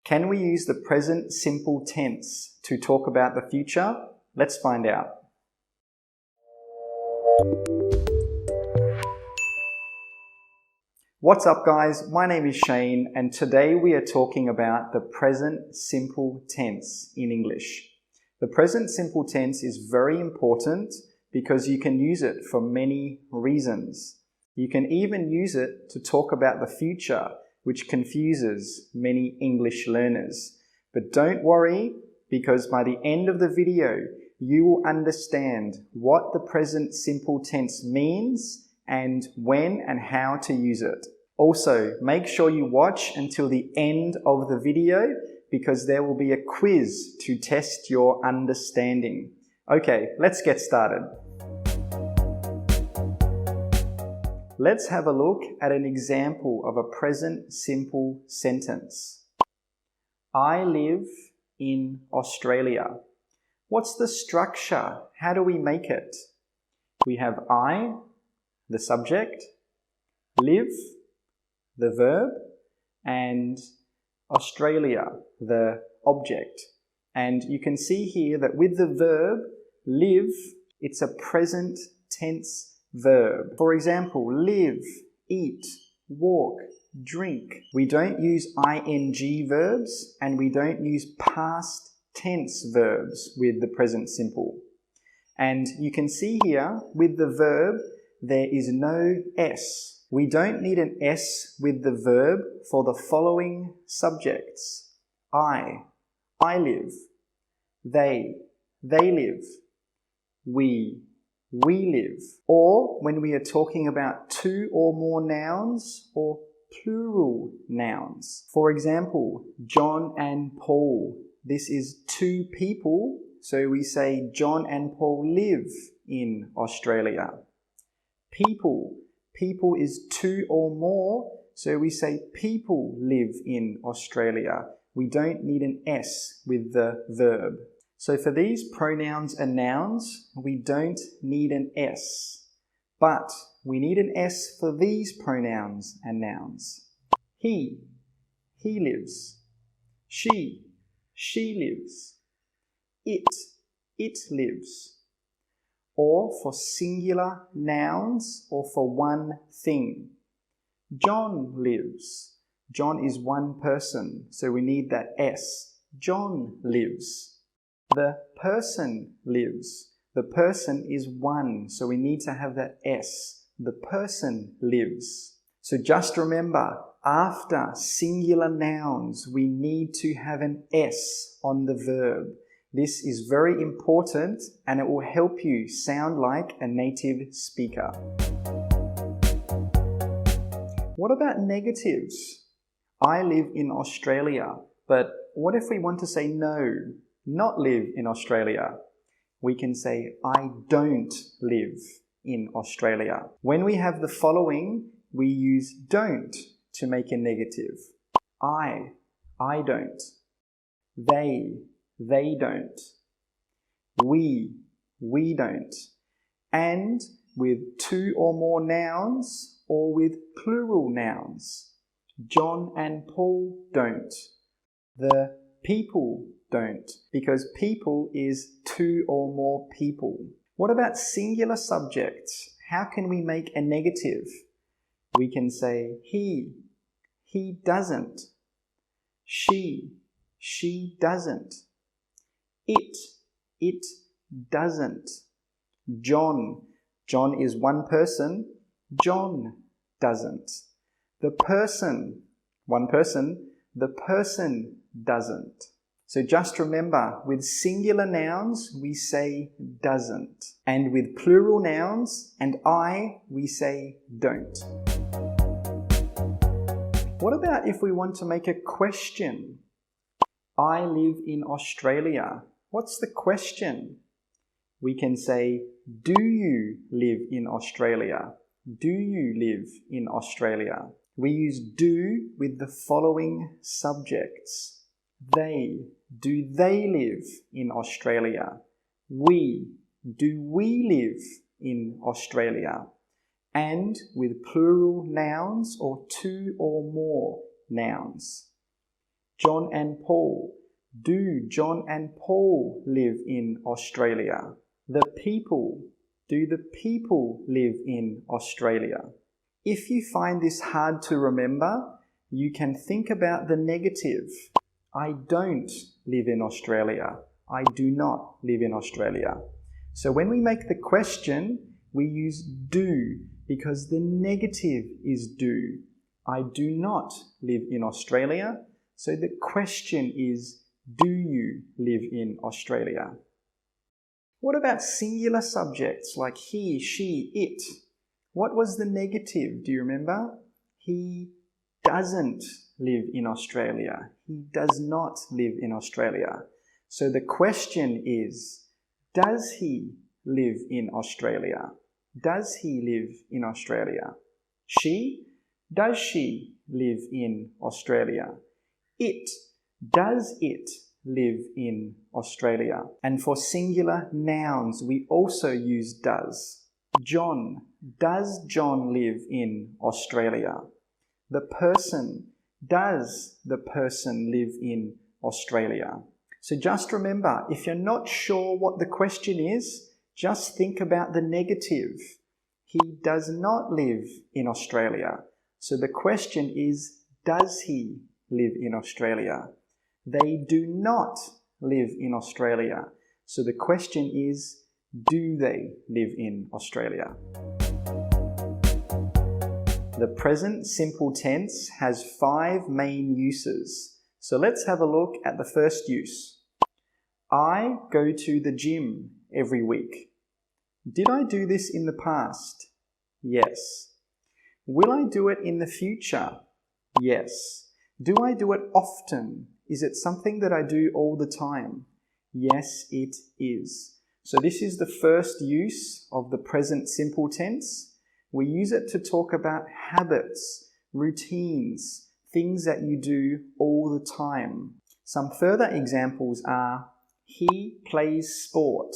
Can we use the present simple tense to talk about the future? Let's find out. What's up guys, my name is Shane and today we are talking about the present simple tense in English. The present simple tense is very important because you can use it for many reasons. You can even use it to talk about the future, which confuses many English learners. But don't worry, because by the end of the video, you will understand what the present simple tense means and when and how to use it. Also, make sure you watch until the end of the video because there will be a quiz to test your understanding. Okay, let's get started. Let's have a look at an example of a present simple sentence. I live in Australia. What's the structure? How do we make it? We have I, the subject, live, the verb, and Australia, the object. And you can see here that with the verb live, it's a present tense verb. For example, live, eat, walk, drink. We don't use ing verbs and we don't use past tense verbs with the present simple. And you can see here with the verb, there is no S. We don't need an S with the verb for the following subjects. I live. They live. We live. Or when we are talking about two or more nouns or plural nouns. For example, John and Paul. This is two people, so we say John and Paul live in Australia. People. People is two or more, so we say people live in Australia. We don't need an S with the verb. So for these pronouns and nouns, we don't need an S. But we need an S for these pronouns and nouns. He lives. She lives. It lives. Or for singular nouns or for one thing. John lives. John is one person, so we need that S. John lives. The person lives. The person is one, so we need to have that S. The person lives. So just remember, after singular nouns, we need to have an S on the verb. This is very important and it will help you sound like a native speaker. What about negatives? I live in Australia, but what if we want to say no, not live in Australia? We can say I don't live in Australia. When we have the following, we use don't to make a negative. I don't. They don't. We don't. And with two or more nouns or with plural nouns. John and Paul don't. The people don't, because people is two or more people. What about singular subjects? How can we make a negative? We can say he doesn't. She doesn't. It doesn't. John is one person. John doesn't. The person, one person. The person doesn't. So just remember, with singular nouns, we say doesn't. And with plural nouns and I, we say don't. What about if we want to make a question? I live in Australia. What's the question? We can say, do you live in Australia? Do you live in Australia? We use do with the following subjects. Do they live in Australia? Do we live in Australia? And with plural nouns or two or more nouns. John and Paul. Do John and Paul live in Australia? The people. Do the people live in Australia? If you find this hard to remember, you can think about the negative. I don't live in Australia. I do not live in Australia. So when we make the question, we use do because the negative is do. I do not live in Australia. So the question is, do you live in Australia? What about singular subjects like he, she, it? What was the negative? Do you remember? He doesn't live in Australia. He does not live in Australia. So the question is, does he live in Australia? Does he live in Australia? She, does she live in Australia? It, does it live in Australia? And for singular nouns, we also use does. John, does John live in Australia? The person, does the person live in Australia? So just remember, if you're not sure what the question is, just think about the negative. He does not live in Australia. So the question is, does he live in Australia? They do not live in Australia. So the question is, do they live in Australia? The present simple tense has 5 main uses. So let's have a look at the first use. I go to the gym every week. Did I do this in the past? Yes. Will I do it in the future? Yes. Do I do it often? Is it something that I do all the time? Yes, it is. So this is the first use of the present simple tense. We use it to talk about habits, routines, things that you do all the time. Some further examples are, he plays sport.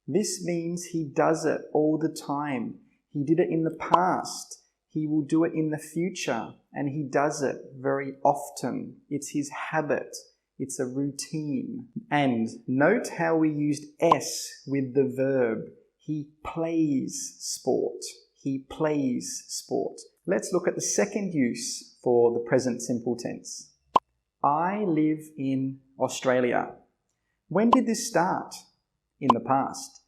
This means he does it all the time. He did it in the past. He will do it in the future, and he does it very often. It's his habit. It's a routine. And note how we used S with the verb. He plays sport. He plays sport. Let's look at the second use for the present simple tense. I live in Australia. When did this start? In the past.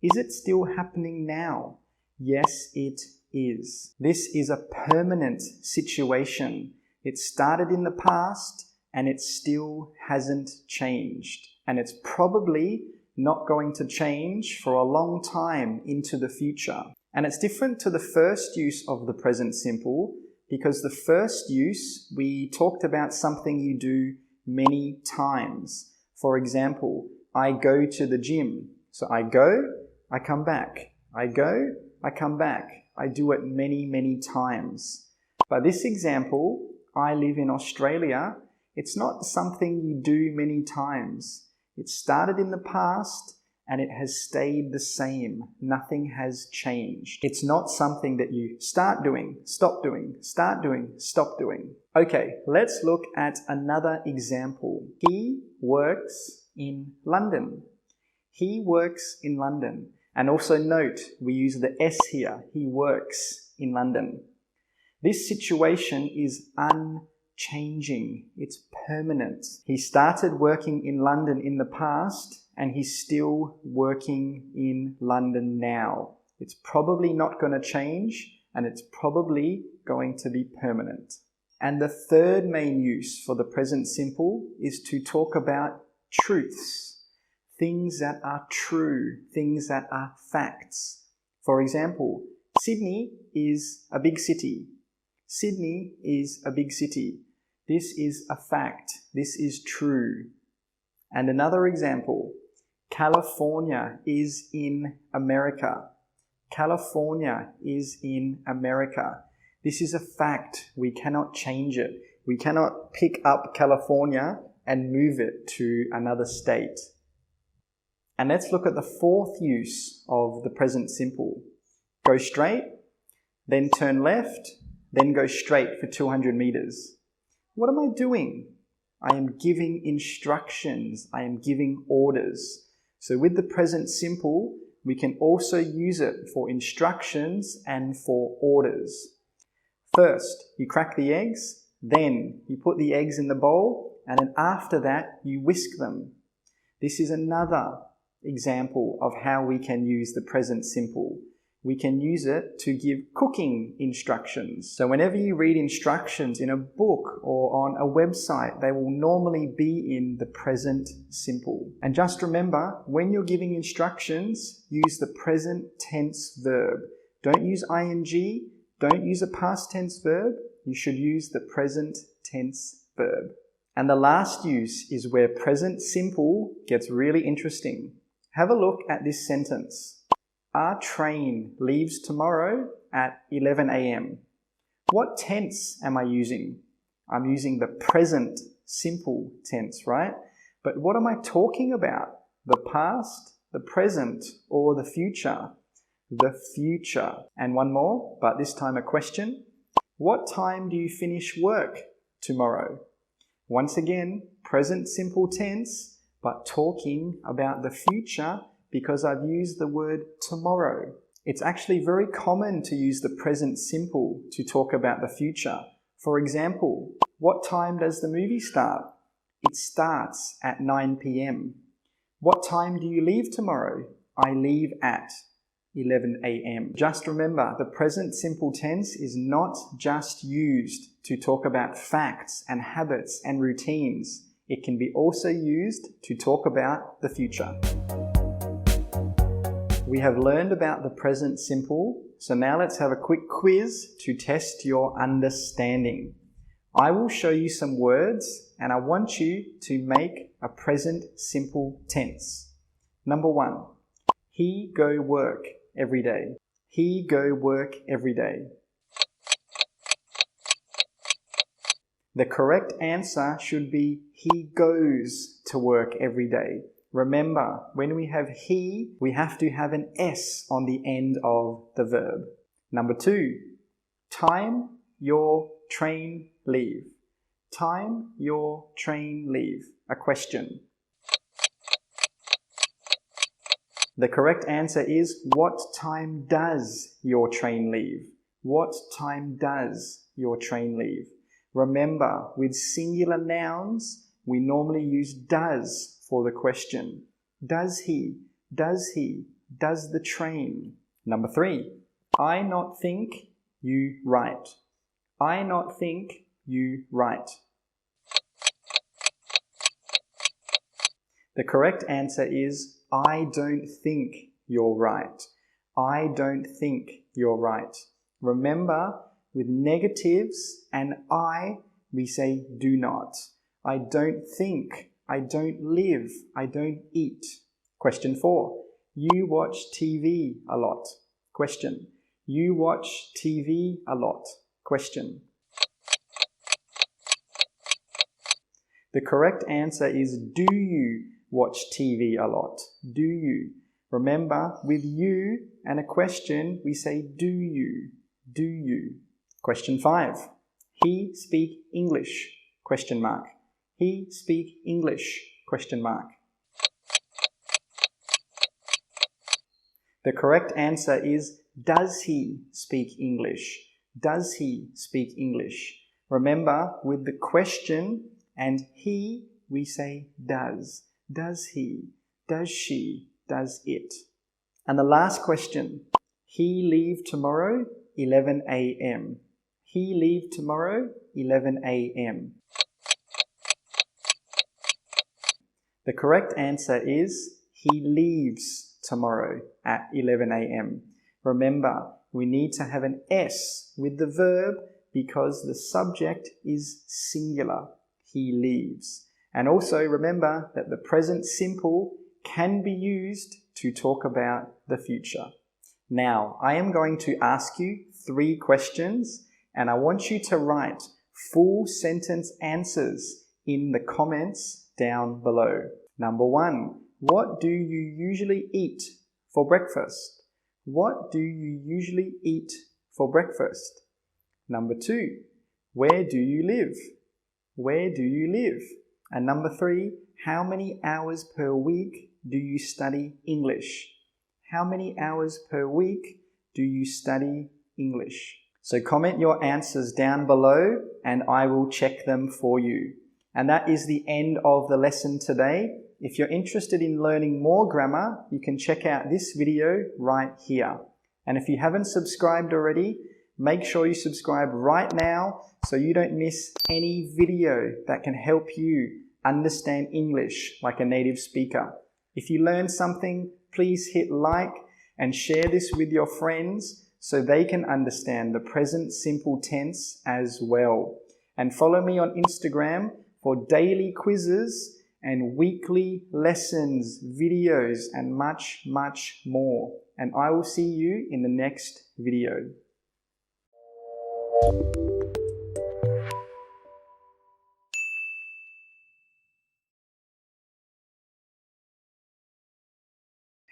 Is it still happening now? Yes, it is. This is a permanent situation. It started in the past and it still hasn't changed. And it's probably not going to change for a long time into the future. And it's different to the first use of the present simple because the first use, we talked about something you do many times. For example, I go to the gym. So I go, I come back. I go, I come back. I do it many, many times. But this example, I live in Australia, it's not something you do many times. It started in the past and it has stayed the same. Nothing has changed. It's not something that you start doing, stop doing, start doing, stop doing. Okay, let's look at another example. He works in London. He works in London. And also note, we use the S here. He works in London. This situation is unchanging. It's permanent. He started working in London in the past and he's still working in London now. It's probably not going to change and it's probably going to be permanent. And the third main use for the present simple is to talk about truths. Things that are true, things that are facts. For example, Sydney is a big city. Sydney is a big city. This is a fact. This is true. And another example, California is in America. California is in America. This is a fact. We cannot change it. We cannot pick up California and move it to another state. And let's look at the fourth use of the present simple. Go straight, then turn left, then go straight for 200 meters. What am I doing? I am giving instructions. I am giving orders. So with the present simple, we can also use it for instructions and for orders. First, you crack the eggs, then you put the eggs in the bowl, and then after that, you whisk them. This is another example of how we can use the present simple. We can use it to give cooking instructions. So whenever you read instructions in a book or on a website, they will normally be in the present simple. And just remember, when you're giving instructions, use the present tense verb. Don't use ing, don't use a past tense verb. You should use the present tense verb. And the last use is where present simple gets really interesting. Have a look at this sentence. Our train leaves tomorrow at 11 a.m. What tense am I using? I'm using the present simple tense, right? But what am I talking about? The past, the present, or the future? The future. And one more, but this time a question. What time do you finish work tomorrow? Once again, present simple tense, but talking about the future because I've used the word tomorrow. It's actually very common to use the present simple to talk about the future. For example, what time does the movie start? It starts at 9 p.m. What time do you leave tomorrow? I leave at 11 a.m. Just remember, the present simple tense is not just used to talk about facts and habits and routines. It can be also used to talk about the future. We have learned about the present simple, so now let's have a quick quiz to test your understanding. I will show you some words and I want you to make a present simple tense. Number 1, he go work every day. He go work every day. The correct answer should be he goes to work every day. Remember, when we have he, we have to have an S on the end of the verb. Number 2, time your train leave. Time your train leave. A question. The correct answer is, what time does your train leave? What time does your train leave? Remember, with singular nouns, we normally use does for the question. Does he? Does he? Does the train? Number 3, I not think, you right. I not think, you right. The correct answer is, I don't think you're right. I don't think you're right. Remember, with negatives and I, we say do not. I don't think, I don't live, I don't eat. Question 4, you watch TV a lot. Question, you watch TV a lot. Question. The correct answer is, do you watch TV a lot? Do you? Remember, with you and a question, we say do you? Do you? Question 5. He speak English? Question mark. He speak English? Question mark. The correct answer is, does he speak English? Does he speak English? Remember, with the question and he, we say does. Does he? Does she? Does it? And the last question, he leave tomorrow, 11 a.m. He leave tomorrow, 11 a.m. The correct answer is, he leaves tomorrow at 11 a.m. Remember, we need to have an S with the verb because the subject is singular. He leaves. And also remember that the present simple can be used to talk about the future. Now, I am going to ask you 3 questions and I want you to write full sentence answers in the comments down below. Number 1, what do you usually eat for breakfast? What do you usually eat for breakfast? Number 2, where do you live? Where do you live? And number 3, how many hours per week do you study English? How many hours per week do you study English? So comment your answers down below and I will check them for you. And that is the end of the lesson today. If you're interested in learning more grammar, you can check out this video right here. And if you haven't subscribed already, make sure you subscribe right now so you don't miss any video that can help you understand English like a native speaker. If you learned something, please hit like and share this with your friends so they can understand the present simple tense as well. And follow me on Instagram for daily quizzes and weekly lessons, videos, and much, much more. And I will see you in the next video.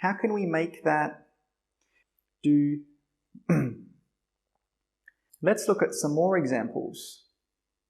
How can we make that do? Let's look at some more examples.